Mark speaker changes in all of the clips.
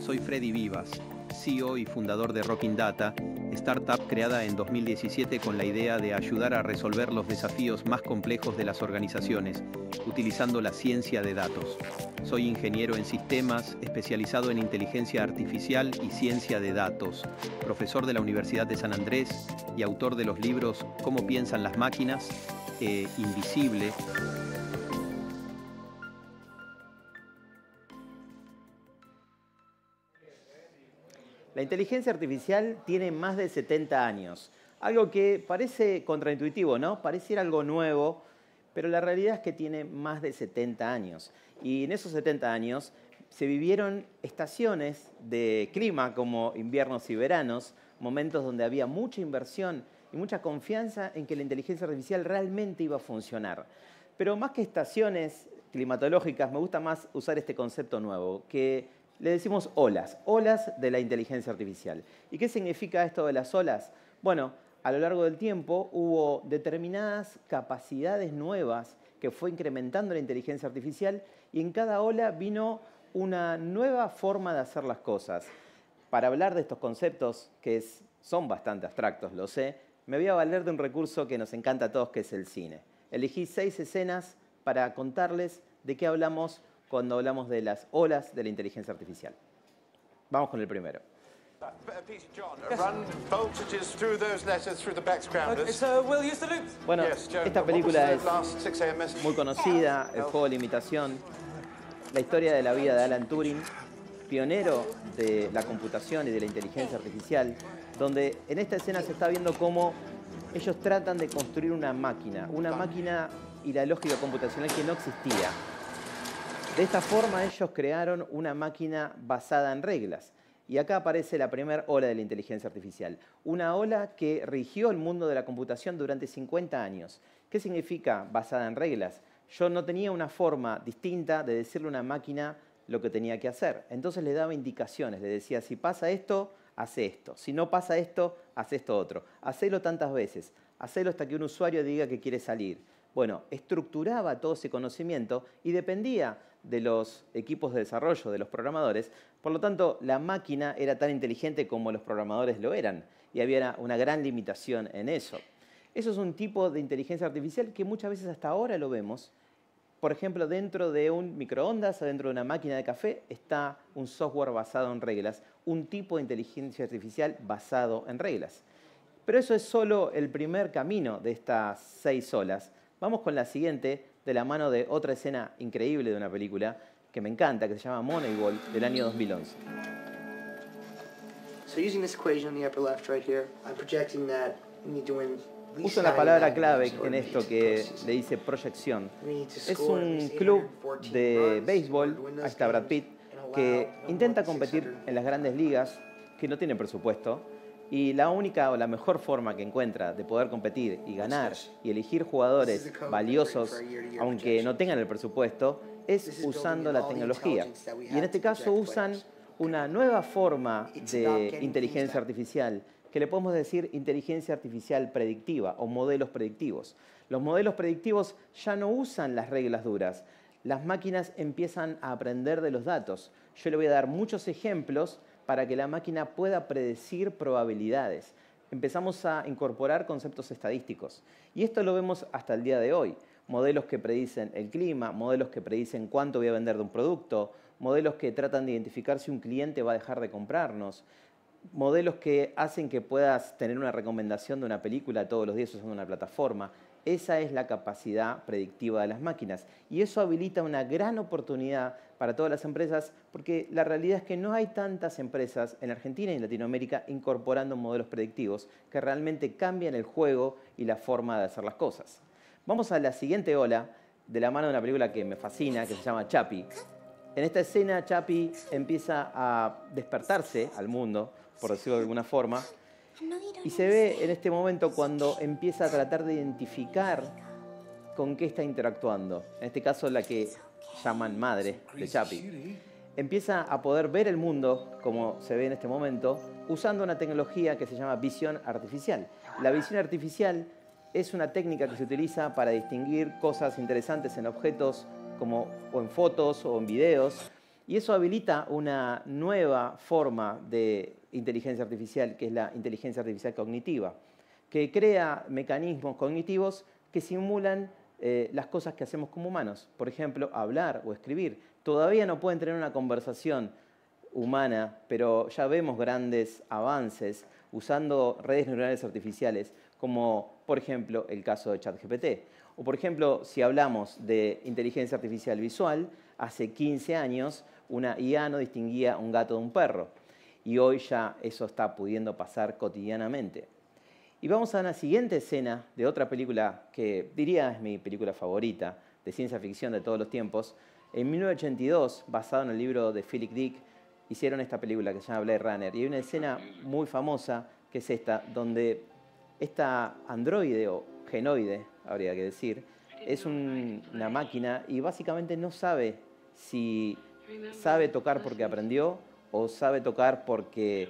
Speaker 1: Soy Freddy Vivas, CEO y fundador de Rocking Data, startup creada en 2017 con la idea de ayudar a resolver los desafíos más complejos de las organizaciones, utilizando la ciencia de datos. Soy ingeniero en sistemas, especializado en inteligencia artificial y ciencia de datos, profesor de la Universidad de San Andrés y autor de los libros Cómo piensan las máquinas e Invisible.
Speaker 2: La inteligencia artificial tiene más de 70 años. Algo que parece contraintuitivo, ¿no? Pareciera algo nuevo, pero la realidad es que tiene más de 70 años. Y en esos 70 años se vivieron estaciones de clima como inviernos y veranos, momentos donde había mucha inversión y mucha confianza en que la inteligencia artificial realmente iba a funcionar. Pero más que estaciones climatológicas, me gusta más usar este concepto nuevo, que le decimos olas, olas de la inteligencia artificial. ¿Y qué significa esto de las olas? Bueno, a lo largo del tiempo hubo determinadas capacidades nuevas que fue incrementando la inteligencia artificial y en cada ola vino una nueva forma de hacer las cosas. Para hablar de estos conceptos, que son bastante abstractos, lo sé, me voy a valer de un recurso que nos encanta a todos, que es el cine. Elegí 6 escenas para contarles de qué hablamos cuando hablamos de las olas de la inteligencia artificial. Vamos con el primero. Bueno, esta película es muy conocida, el juego de la imitación, la historia de la vida de Alan Turing, pionero de la computación y de la inteligencia artificial, donde en esta escena se está viendo cómo ellos tratan de construir una máquina y la lógica computacional que no existía. De esta forma ellos crearon una máquina basada en reglas. Y acá aparece la primera ola de la inteligencia artificial. Una ola que rigió el mundo de la computación durante 50 años. ¿Qué significa basada en reglas? Yo no tenía una forma distinta de decirle a una máquina lo que tenía que hacer. Entonces le daba indicaciones, le decía, si pasa esto, hace esto. Si no pasa esto, hace esto otro. Hacelo tantas veces. Hacelo hasta que un usuario diga que quiere salir. Bueno, estructuraba todo ese conocimiento y dependía de los equipos de desarrollo, de los programadores. Por lo tanto, la máquina era tan inteligente como los programadores lo eran. Y había una gran limitación en eso. Eso es un tipo de inteligencia artificial que muchas veces hasta ahora lo vemos. Por ejemplo, dentro de un microondas o dentro de una máquina de café está un software basado en reglas, un tipo de inteligencia artificial basado en reglas. Pero eso es solo el primer camino de estas 6 olas. Vamos con la siguiente, de la mano de otra escena increíble de una película que me encanta, que se llama Moneyball, del año 2011. Uso una palabra clave en esto que le dice proyección. Es un club de béisbol, ahí está Brad Pitt, que intenta competir en las grandes ligas, que no tiene presupuesto, y la única o la mejor forma que encuentra de poder competir y ganar y elegir jugadores valiosos, aunque no tengan el presupuesto, es usando la tecnología. Y en este caso usan una nueva forma de inteligencia artificial, que le podemos decir inteligencia artificial predictiva o modelos predictivos. Los modelos predictivos ya no usan las reglas duras. Las máquinas empiezan a aprender de los datos. Yo le voy a dar muchos ejemplos para que la máquina pueda predecir probabilidades. Empezamos a incorporar conceptos estadísticos. Y esto lo vemos hasta el día de hoy. Modelos que predicen el clima, modelos que predicen cuánto voy a vender de un producto, modelos que tratan de identificar si un cliente va a dejar de comprarnos, modelos que hacen que puedas tener una recomendación de una película todos los días usando una plataforma. Esa es la capacidad predictiva de las máquinas. Y eso habilita una gran oportunidad para todas las empresas, porque la realidad es que no hay tantas empresas en Argentina y en Latinoamérica incorporando modelos predictivos que realmente cambian el juego y la forma de hacer las cosas. Vamos a la siguiente ola, de la mano de una película que me fascina, que se llama Chappie. En esta escena, Chappie empieza a despertarse al mundo, por decirlo de alguna forma, y se ve en este momento cuando empieza a tratar de identificar con qué está interactuando. En este caso, la que llaman madre de Chappie. Empieza a poder ver el mundo, como se ve en este momento, usando una tecnología que se llama visión artificial. La visión artificial es una técnica que se utiliza para distinguir cosas interesantes en objetos, como o en fotos o en videos, Y eso habilita una nueva forma de inteligencia artificial, que es la inteligencia artificial cognitiva, que crea mecanismos cognitivos que simulan las cosas que hacemos como humanos. Por ejemplo, hablar o escribir. Todavía no pueden tener una conversación humana, pero ya vemos grandes avances usando redes neuronales artificiales, como por ejemplo el caso de ChatGPT. O por ejemplo, si hablamos de inteligencia artificial visual, hace 15 años una IA no distinguía un gato de un perro. Y hoy ya eso está pudiendo pasar cotidianamente. Y vamos a una siguiente escena de otra película que diría es mi película favorita de ciencia ficción de todos los tiempos. En 1982, basado en el libro de Philip Dick, hicieron esta película que se llama Blade Runner. Y hay una escena muy famosa, que es esta, donde esta androide o genoide, habría que decir, es una máquina y básicamente no sabe si sabe tocar porque aprendió o sabe tocar porque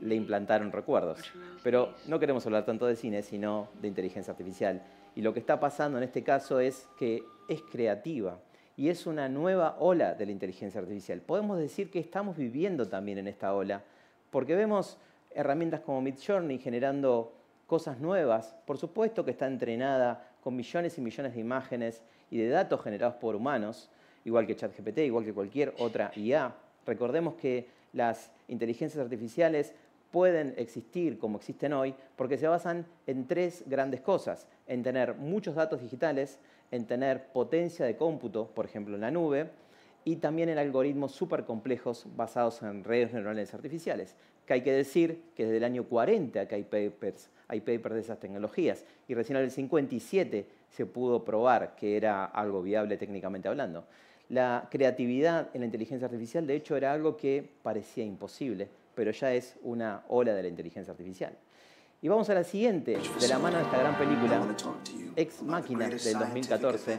Speaker 2: le implantaron recuerdos. Pero no queremos hablar tanto de cine, sino de inteligencia artificial. Y lo que está pasando en este caso es que es creativa y es una nueva ola de la inteligencia artificial. Podemos decir que estamos viviendo también en esta ola, porque vemos herramientas como Midjourney generando cosas nuevas. Por supuesto que está entrenada con millones y millones de imágenes y de datos generados por humanos, igual que ChatGPT, igual que cualquier otra IA. Recordemos que las inteligencias artificiales pueden existir como existen hoy porque se basan en tres grandes cosas: en tener muchos datos digitales, en tener potencia de cómputo, por ejemplo en la nube, y también en algoritmos súper complejos basados en redes neuronales artificiales. Que hay que decir que desde el año 40 que hay papers de esas tecnologías y recién en el 57 se pudo probar que era algo viable técnicamente hablando. La creatividad en la inteligencia artificial, de hecho, era algo que parecía imposible, pero ya es una ola de la inteligencia artificial. Y vamos a la siguiente, de la mano de esta gran película, Ex Machina, del 2014,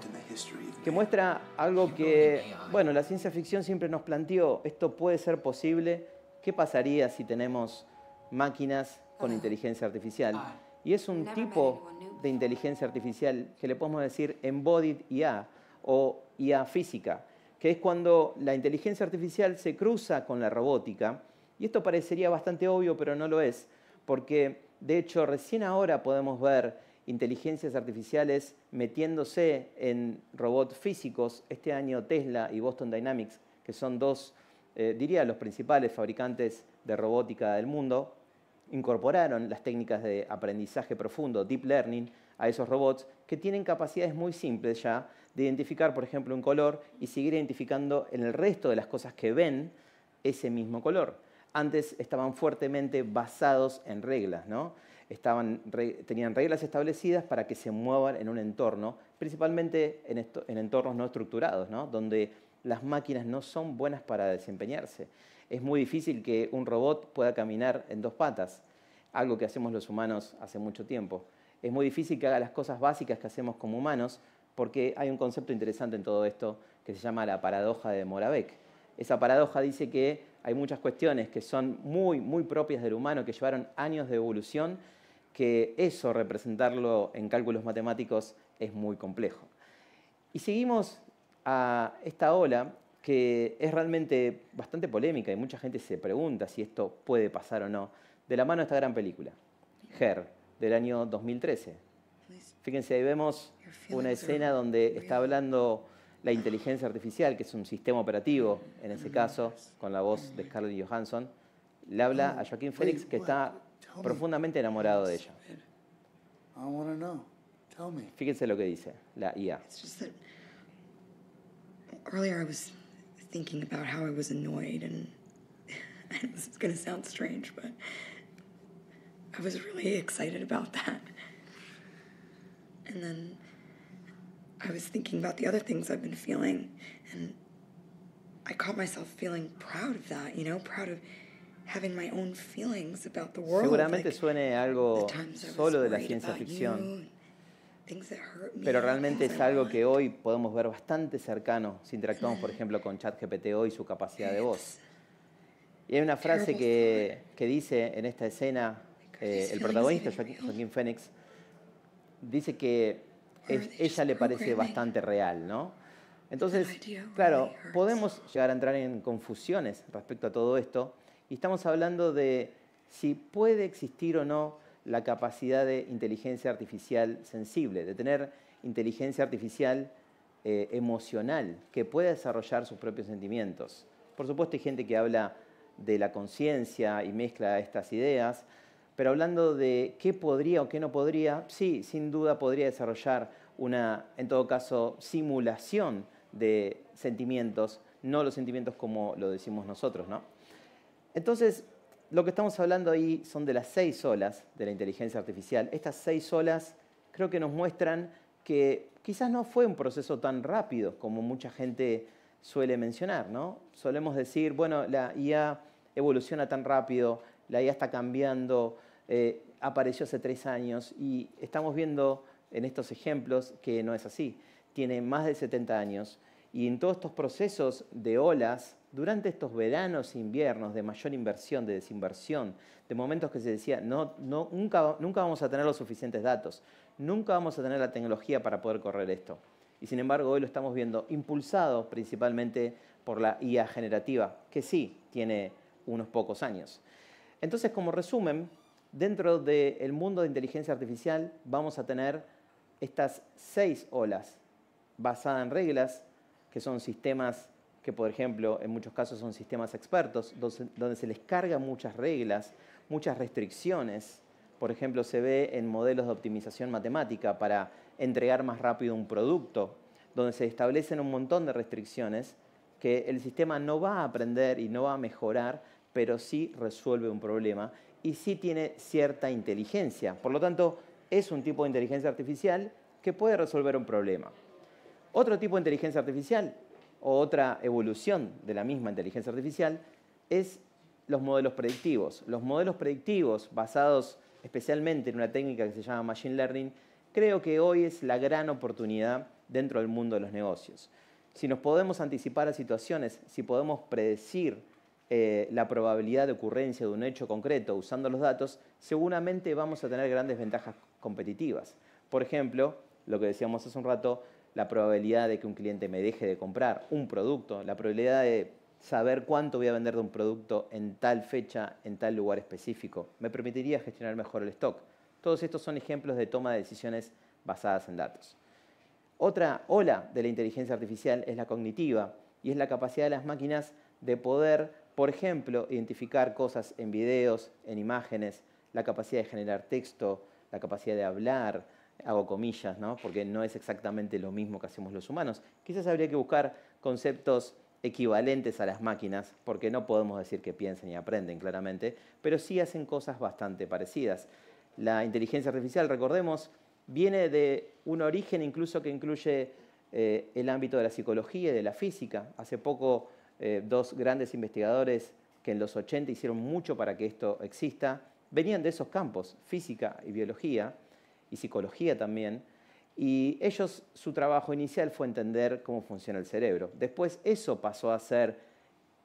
Speaker 2: que muestra algo que, bueno, la ciencia ficción siempre nos planteó: esto puede ser posible, ¿qué pasaría si tenemos máquinas con inteligencia artificial? Y es un tipo de inteligencia artificial que le podemos decir embodied IA o IA física, que es cuando la inteligencia artificial se cruza con la robótica. Y esto parecería bastante obvio, pero no lo es, porque de hecho recién ahora podemos ver inteligencias artificiales metiéndose en robots físicos. Este año Tesla y Boston Dynamics, que son dos, diría, los principales fabricantes de robótica del mundo, incorporaron las técnicas de aprendizaje profundo, deep learning, a esos robots que tienen capacidades muy simples ya de identificar, por ejemplo, un color y seguir identificando en el resto de las cosas que ven ese mismo color. Antes estaban fuertemente basados en reglas, ¿no? Tenían reglas establecidas para que se muevan en un entorno, principalmente en entornos no estructurados, ¿no? Donde las máquinas no son buenas para desempeñarse. Es muy difícil que un robot pueda caminar en dos patas, algo que hacemos los humanos hace mucho tiempo. Es muy difícil que haga las cosas básicas que hacemos como humanos, porque hay un concepto interesante en todo esto que se llama la paradoja de Moravec. Esa paradoja dice que hay muchas cuestiones que son muy, muy propias del humano, que llevaron años de evolución, que eso, representarlo en cálculos matemáticos, es muy complejo. Y seguimos a esta ola que es realmente bastante polémica y mucha gente se pregunta si esto puede pasar o no, de la mano de esta gran película, Her, del año 2013. Fíjense, ahí vemos una escena donde está hablando la inteligencia artificial, que es un sistema operativo, en ese caso, con la voz de Scarlett Johansson. Le habla a Joaquin Phoenix, que está profundamente enamorado de ella. Fíjense lo que dice la IA.
Speaker 3: Earlier I was thinking about how I was annoyed, and this is going to sound strange, but I was really excited about that. And then I was thinking about the other things I've been feeling, and I caught myself feeling proud of that, you know, proud of having my own feelings about the world.
Speaker 2: Seguramente suene algo solo de la ciencia ficción, pero realmente es algo que hoy podemos ver bastante cercano si interactuamos, por ejemplo, con ChatGPT hoy y su capacidad de voz. Y hay una frase que dice en esta escena, el protagonista, Joaquin Phoenix, dice que ella le parece bastante real, ¿no? Entonces, claro, podemos llegar a entrar en confusiones respecto a todo esto y estamos hablando de si puede existir o no la capacidad de inteligencia artificial sensible, de tener inteligencia artificial emocional, que pueda desarrollar sus propios sentimientos. Por supuesto, hay gente que habla de la conciencia y mezcla estas ideas, pero hablando de qué podría o qué no podría, sí, sin duda podría desarrollar una, en todo caso, simulación de sentimientos, no los sentimientos como lo decimos nosotros, ¿no? Entonces, lo que estamos hablando ahí son de las 6 olas de la inteligencia artificial. Estas 6 olas creo que nos muestran que quizás no fue un proceso tan rápido como mucha gente suele mencionar, ¿no? Solemos decir, bueno, la IA evoluciona tan rápido, la IA está cambiando, apareció hace 3 años y estamos viendo en estos ejemplos que no es así. Tiene más de 70 años y en todos estos procesos de olas, durante estos veranos e inviernos de mayor inversión, de desinversión, de momentos que se decía, nunca vamos a tener los suficientes datos, nunca vamos a tener la tecnología para poder correr esto. Y sin embargo, hoy lo estamos viendo impulsado principalmente por la IA generativa, que sí tiene unos pocos años. Entonces, como resumen, dentro del mundo de inteligencia artificial vamos a tener estas 6 olas basadas en reglas, que son sistemas que, por ejemplo, en muchos casos son sistemas expertos, donde se les cargan muchas reglas, muchas restricciones. Por ejemplo, se ve en modelos de optimización matemática para entregar más rápido un producto, donde se establecen un montón de restricciones que el sistema no va a aprender y no va a mejorar, pero sí resuelve un problema y sí tiene cierta inteligencia. Por lo tanto, es un tipo de inteligencia artificial que puede resolver un problema. Otro tipo de inteligencia artificial, o otra evolución de la misma inteligencia artificial, es los modelos predictivos. Los modelos predictivos, basados especialmente en una técnica que se llama Machine Learning, creo que hoy es la gran oportunidad dentro del mundo de los negocios. Si nos podemos anticipar a situaciones, si podemos predecir la probabilidad de ocurrencia de un hecho concreto usando los datos, seguramente vamos a tener grandes ventajas competitivas. Por ejemplo, lo que decíamos hace un rato, la probabilidad de que un cliente me deje de comprar un producto, la probabilidad de saber cuánto voy a vender de un producto en tal fecha, en tal lugar específico, me permitiría gestionar mejor el stock. Todos estos son ejemplos de toma de decisiones basadas en datos. Otra ola de la inteligencia artificial es la cognitiva y es la capacidad de las máquinas de poder, por ejemplo, identificar cosas en videos, en imágenes, la capacidad de generar texto, la capacidad de hablar, hago comillas, ¿no? Porque no es exactamente lo mismo que hacemos los humanos. Quizás habría que buscar conceptos equivalentes a las máquinas, porque no podemos decir que piensen y aprenden claramente, pero sí hacen cosas bastante parecidas. La inteligencia artificial, recordemos, viene de un origen incluso que incluye el ámbito de la psicología y de la física. Hace poco, 2 grandes investigadores que en los 80 hicieron mucho para que esto exista, venían de esos campos, física y biología, y psicología también, y ellos, su trabajo inicial fue entender cómo funciona el cerebro. Después eso pasó a ser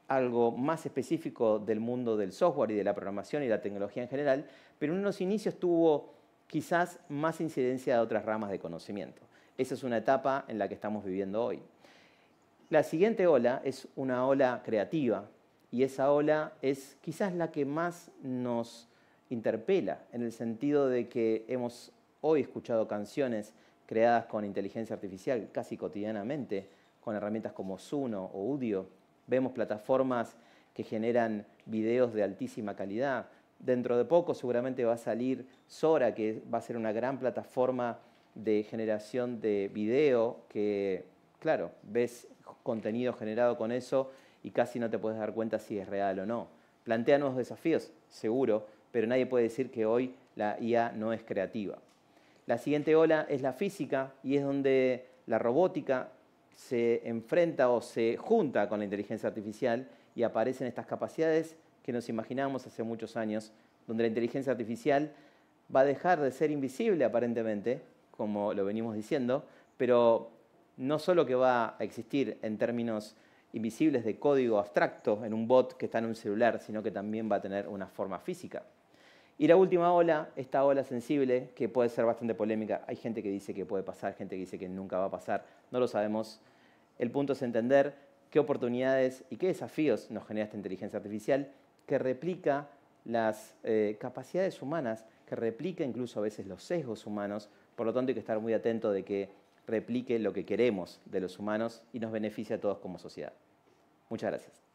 Speaker 2: algo más específico del mundo del software y de la programación y la tecnología en general, pero en unos inicios tuvo quizás más incidencia de otras ramas de conocimiento. Esa es una etapa en la que estamos viviendo hoy. La siguiente ola es una ola creativa, y esa ola es quizás la que más nos interpela, en el sentido de que hemos hoy escuchado canciones creadas con inteligencia artificial casi cotidianamente, con herramientas como Suno o Udio. Vemos plataformas que generan videos de altísima calidad. Dentro de poco seguramente va a salir Sora, que va a ser una gran plataforma de generación de video que, claro, ves contenido generado con eso y casi no te puedes dar cuenta si es real o no. Plantea nuevos desafíos, seguro, pero nadie puede decir que hoy la IA no es creativa. La siguiente ola es la física y es donde la robótica se enfrenta o se junta con la inteligencia artificial y aparecen estas capacidades que nos imaginábamos hace muchos años, donde la inteligencia artificial va a dejar de ser invisible aparentemente, como lo venimos diciendo, pero no solo que va a existir en términos invisibles de código abstracto en un bot que está en un celular, sino que también va a tener una forma física. Y la última ola, esta ola sensible, que puede ser bastante polémica, hay gente que dice que puede pasar, gente que dice que nunca va a pasar, no lo sabemos. El punto es entender qué oportunidades y qué desafíos nos genera esta inteligencia artificial que replica las capacidades humanas, que replica incluso a veces los sesgos humanos. Por lo tanto, hay que estar muy atento de que replique lo que queremos de los humanos y nos beneficie a todos como sociedad. Muchas gracias.